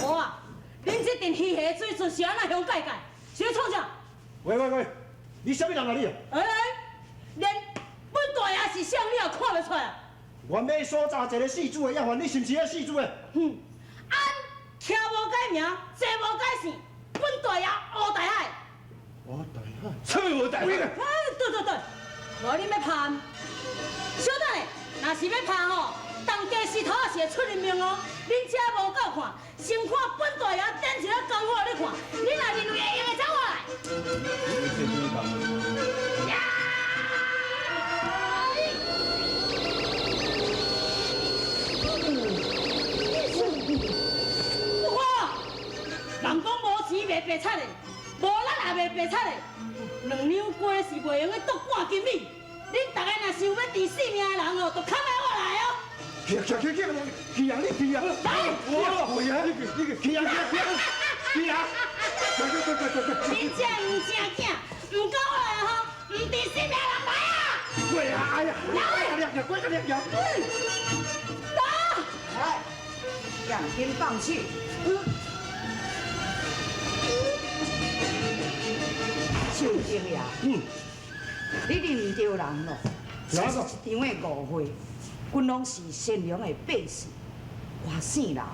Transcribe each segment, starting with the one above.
哇！恁这阵鱼虾水准是安那香盖盖？是要创啥？喂，你什么人啊你？连本大爷是啥你也看得出来？原来所查一个事主的要犯，你是不是迄事主的？俺听无改名，坐无改姓，本大爷乌大海。我大海，什么我大海？对，无恁要判，小等下，若是要判吼，当家石头也是会出人命哦。恁这无够看，先看本大爷点一个功夫你看，你若认为会用的走过来。哇！人讲无钱卖白菜的，无咱也卖白菜的。2两鸡是袂用的剁半斤米，恁大家若想要治性命的人哦，就砍来我来哦！去啊！你去啊！来！我啊！你去啊！你这唔正经，唔够我来吼，唔治性命人来啊！喂啊！哎呀！来！来，两边放弃。秀英呀，你认着人咯？哪个？一场的误会，阮拢是善良的百姓，我姓老，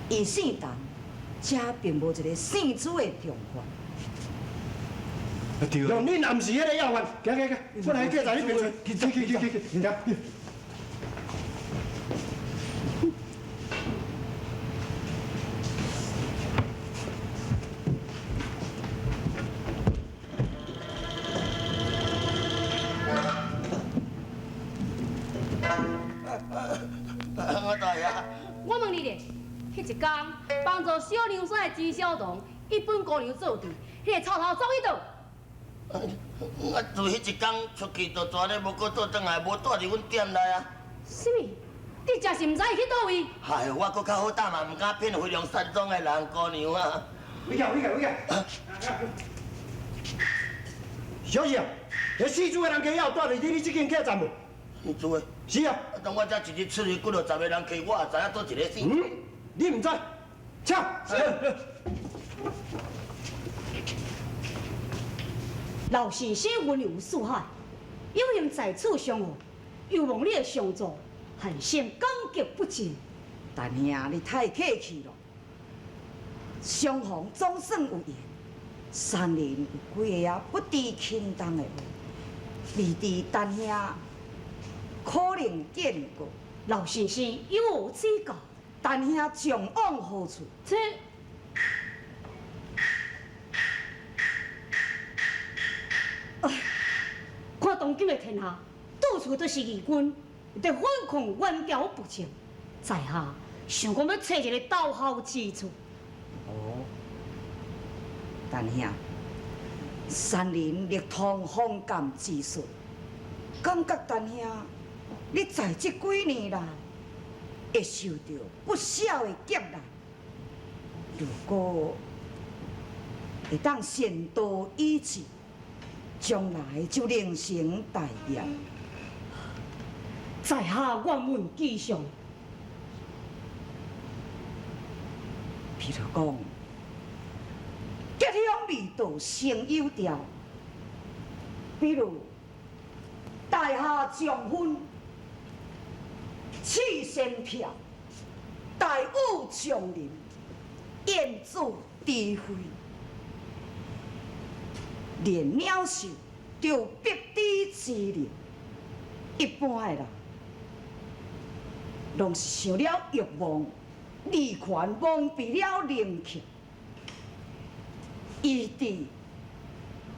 伊姓陈，这并无一个姓朱的重犯。用你男是迄个要犯，行，我来叫在你面前，去。我大爷，我问你咧，迄一天帮助小娘婿的朱小彤，一本姑娘做阵，迄个臭头走去倒？我自迄一天出去就抓咧，无搁倒转来，无带伫阮店内啊。什么？你真是唔知伊去倒位？哎，我搁较好胆嘛，唔敢骗非常善终的人姑娘啊。你讲。小姐，迄事主的人家要带伫你这间客栈无？你做诶？是啊。当我这一日出去，几落10个人去，我也知影倒一个死。你唔知？请。老先生温柔似海，有幸在此相会，又望你的相助，很显感激不尽。但兄，你太客气了。相逢总算有缘，山林有几个啊不知轻重的话，未知但兄可能见过。老先生有我指教，但兄将往何处？这看当今的天下，到处都是义军，在反抗冤调不正，在下想讲要找一个倒好之处。哦，但兄，山林力通风干之术，感觉但兄，你在这几年来会受到不少的劫难。如果会当先多医治，将来就能成大业。在下愿闻其详。譬如讲，吉祥味道成有调，比如大厦将分，气仙票，大武将临，燕子低飞。连鸟兽就必敌之灵，一般的人拢是想了欲望，利权蒙蔽了灵气，以致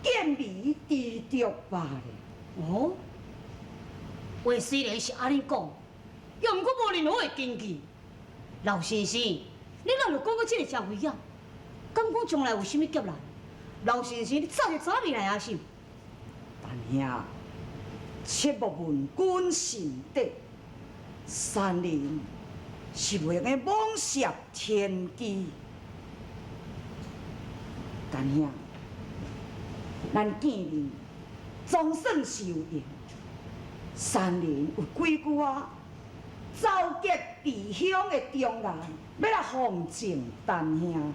见迷知足罢了。哦，话虽然是安尼讲，又毋过无任何的根据。老先生，你哪就讲到这个真危险？敢讲将来有甚物劫难？老先生，你早就早未来啊是？但兄，切莫问君心底，山林是袂用妄涉天机。但兄，咱见面总算是有缘，三人有几句啊，召集弟兄的中人，要来奉敬但兄。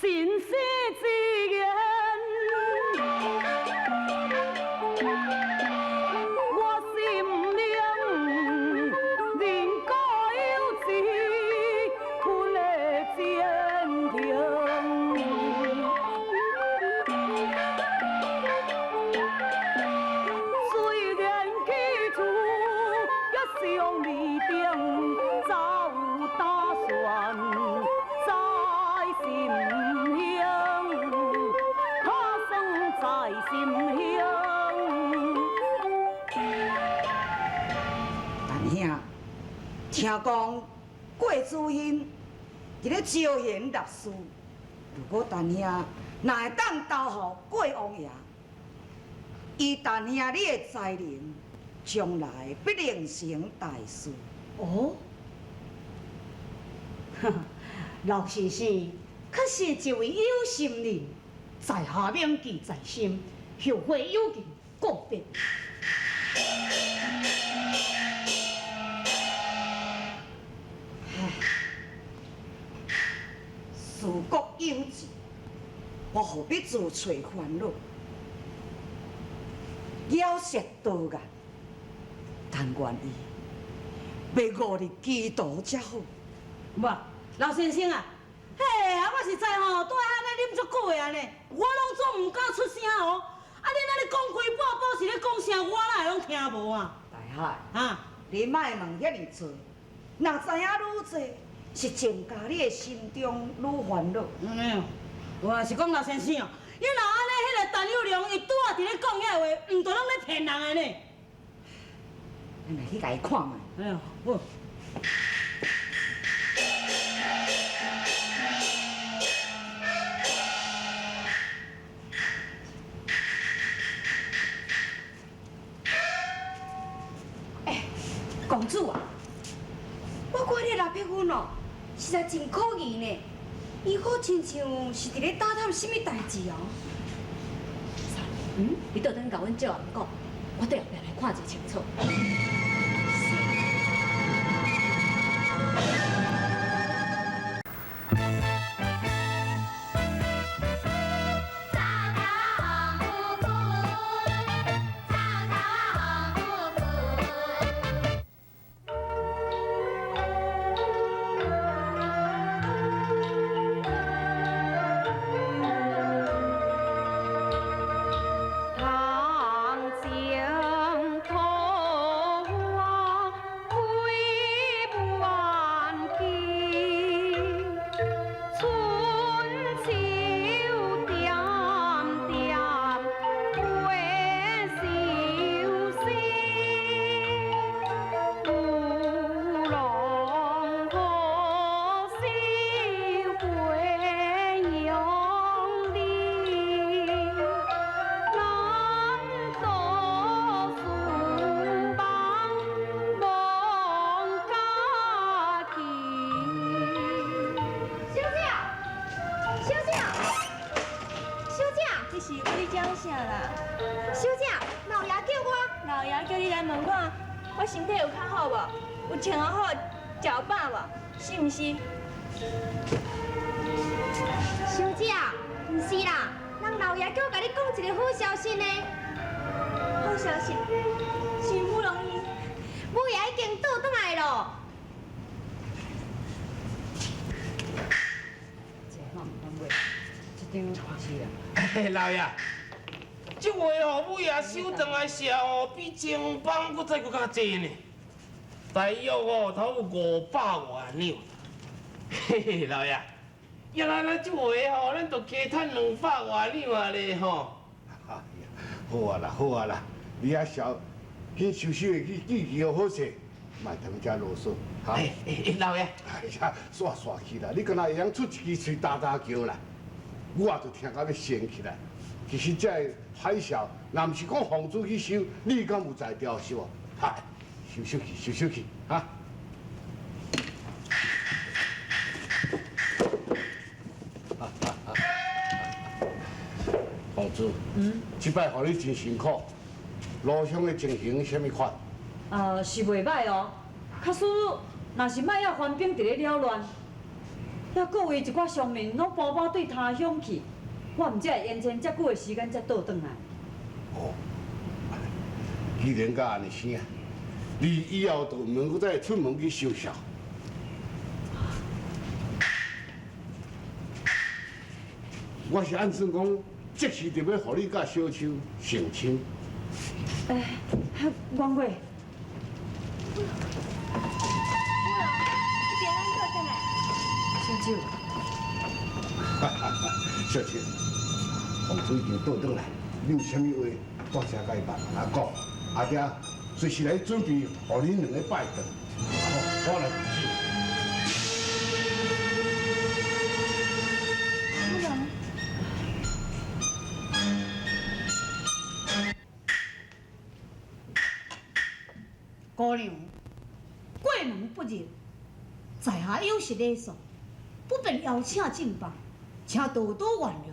心世之言，我心灵人各有志，阮的前程。虽然起初也相未定，早有打算。心乡，他生在心乡。但兄，听讲郭主任伫咧招贤纳士，如果但兄若会当投互郭王爷，以但兄你的才能，将来必定成大事。哦，老先生确实一位有心人，在下铭记在心，后会有期，告别。事国有志，我何必自找烦恼？妖舌多眼，但愿伊要五日基督才好。哇，老先生啊，嘿，我实在吼，拄安尼啉足久的安尼，我拢总唔敢出声哦。啊，恁安尼讲开半晡是咧讲啥，我哪会拢听无啊？大海，啊，你莫问遐尼多，若知影愈多，是增加你的心中愈烦恼。我是讲老先生哦，你若安尼，迄个陈友良伊拄仔伫咧讲遐话，毋着拢咧骗人的呢。咱来去甲伊看卖。哎呀，我。公主啊，我看你老伯父哦，实在真可疑呢。伊好亲像是伫咧打探什么代志哦。你倒等甲阮照人讲，我倒后壁来看一清楚。我身体有较好无？有穿好脚板无？是毋是？小姐，毋是啦，人老爷叫我甲你讲一个好消息呢。好消息，是不容易，母爷已经倒转来咯。这嘛唔通买，这张花是啊。嘿，老爷，这回吼尾仔收转来吃哦，比前帮搁再搁较济呢。大约哦，头有500外两。嘿嘿，老爷，要来咱这回吼，咱就加赚200外两啊咧吼。哎呀，好啊啦，好啊啦，你啊小，去收拾的去记记好势，莫通遮啰嗦，哈。老爷。哎呀，煞去啦！你敢若会晓出一支嘴打叫啦，我也就听到要生起来。其实这海啸，若毋是讲房主去收，你敢有才调收啊？嗨，收去，收去，哈。房主，这摆互你真辛苦，路上的情形什么款？是袂歹哦。假使若是莫遐官兵伫咧扰乱，遐各位一寡商民拢包包对他乡去，我毋才会延长遮久的时间才倒转来。哦，既然甲安尼生啊，你以后就毋免搁再出门去收销。我是按算讲，即时就要互你甲小秋成亲。阮话。小秋，小秋，房主已经倒转来，你有啥物话，大声甲伊慢慢讲。阿爹随时来准备，互恁两个拜堂。好，我来主持。姑娘，过门不入，在下有失礼数，不便邀请进房，请多多原谅。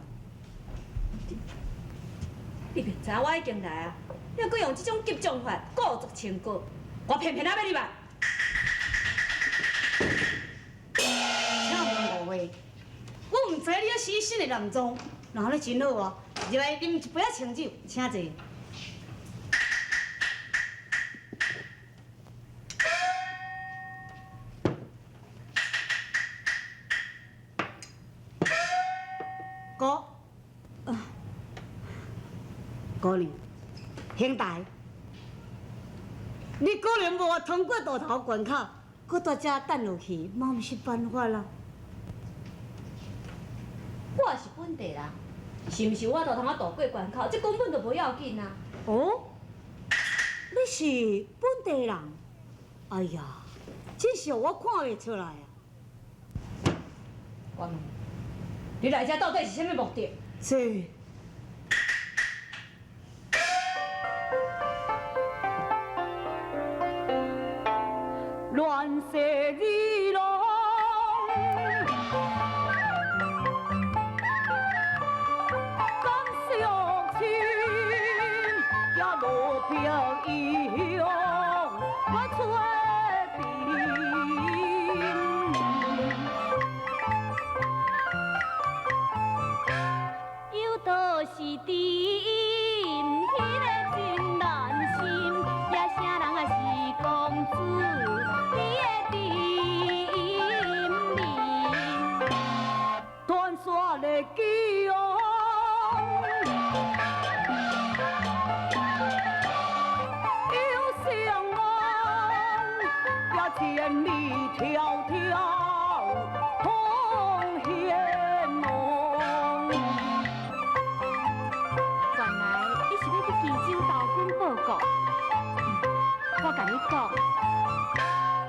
你便知我已经来啊，你还阁用这种急将法故作清高，我偏偏要你办。请问五位，我唔知你要洗新的男装，然咧真好哦，入来啉一杯仔清酒，请坐。姑娘，兄台，你果然无通过大头关卡，搁在遮等落去，嘛毋是办法啦。我是本地人，是毋是我就通啊渡过关口？这根本就无要紧啊！哦，你是本地人？哎呀，真是我看袂出来啊！我问，你来遮到底是啥物目的？是。乱世里浪，敢相亲也路标异乡，我找寻。有道是甜，迄个真难心，也啥人啊是公子。的记忆，有相望，也千里迢迢通险路。原来你是要去冀州投军报告。我甲你讲，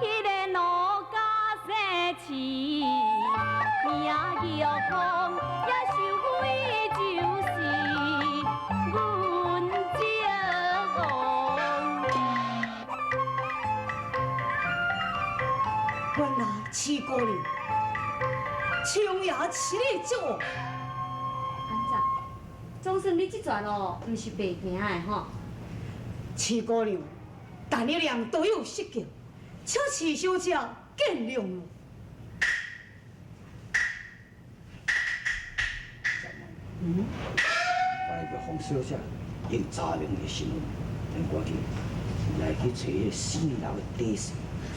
迄个农家生气，命要风。原来七姑娘，青牙七里足哦。安怎？总算你这段路毋是白行的吼。七姑娘，但你俩都有失敬，请七小姐见谅了。来个洪小姐用查明的身份，咱赶紧来去找迄个死人的底细。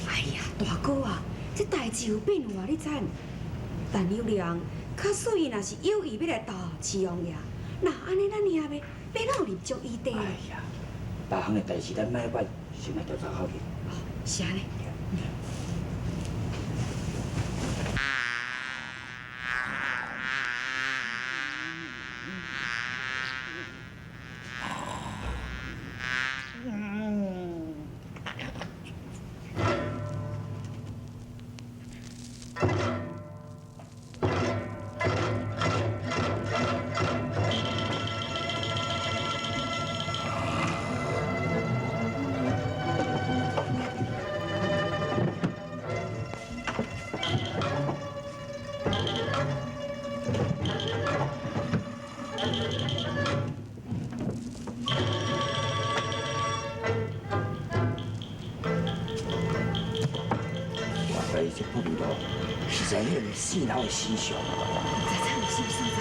哎呀，大哥啊，这代志有变化，你知无？但有人，假使伊若是有意要来投饲王爷，那安尼咱也袂别老入足伊地。哎呀，别项的代志咱莫管，先来调查好去。是安尼。这一不如咯，是在迄个四楼的尸上。在有什么所在？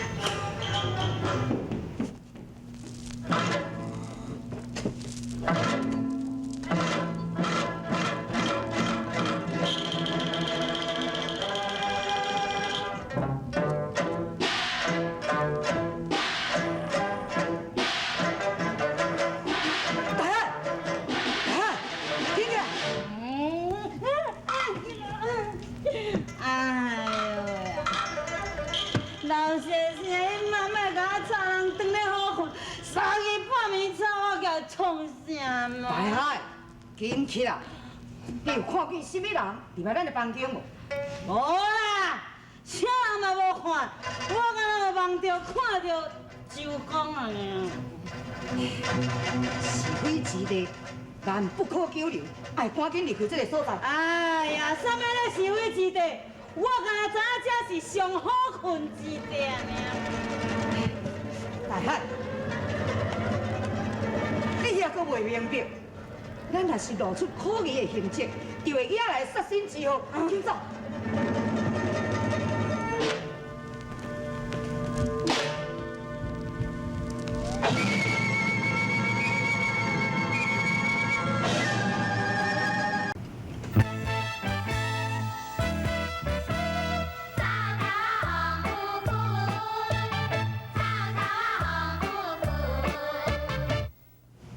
老先生，你慢慢甲我吵人转来好困，3更半暝吵我甲创啥嘛？大海，紧起来！你有看见什么人入来咱的房间无？无啦，啥人嘛无看，我敢若梦着看着周公啊呢。是非之地，咱不可久留，爱赶紧离开这个所在。哎呀，啥物咧是非之地？我敢知影这是上好困之地呢。大海，你遐阁未明白，咱若是露出可疑的形迹，就会惹来杀身之祸。请走。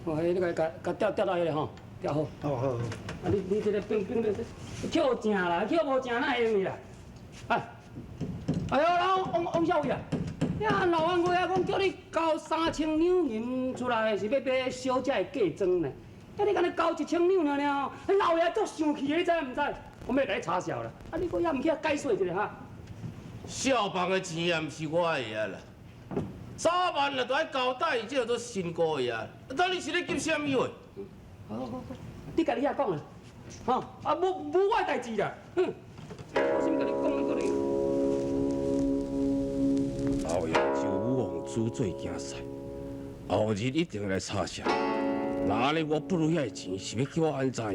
哦，迄个甲调到迄个吼，调好。好好。啊，你这个冰的，捡正啦，捡无正哪会用去啦？哎呦，王少伟啊，呀，老王话啊，讲叫你交3000两银出来，是要买小姐的嫁妆呢。啊，你敢若交1000两尔，老爷足生气的，你知唔知？我要甲你查销啦。啊，你搁也唔去解说一下哈？小房的钱也唔是我的啊啦，3万了都爱交代，这叫做新哥的啊。到底是咧急什么话？好，你家己遐讲啦，吼，啊无我的代志啦，我先甲你讲一个哩。后夜就武王主做竞赛，后日一定来查销。那安尼我不如遐钱是要叫我安怎样？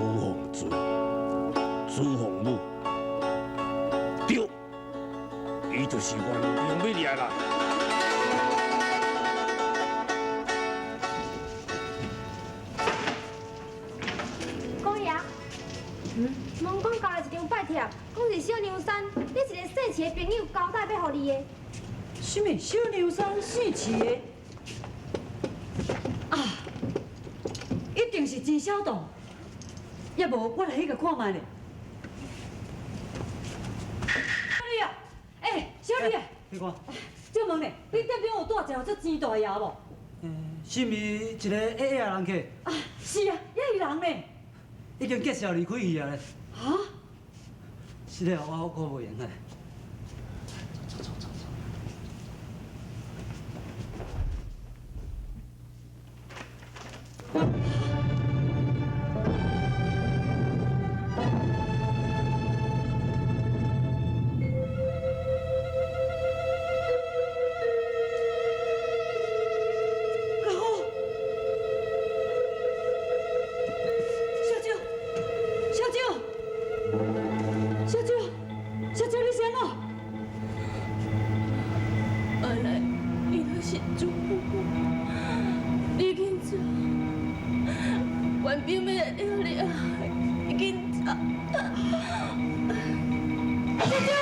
武王主，主皇武，对，伊就是原命要掠啦。姑爷，问讲交了一张拜帖，讲是小娘山，你一个姓齐的朋友交代要予你的。什么小牛山姓齐的？啊，一定是真小洞。要无我来迄个看卖咧。小李啊，小李啊，你看，借问咧，你店边有带一只真大爷无？是毋是一个A 人客？啊，是啊，遐个人呢？已经介绍离开去啊咧。啊？是咧，我无闲啊。小姐，你先哦。原来你就是主母，你紧走，原兵要来了你，紧走。小姐。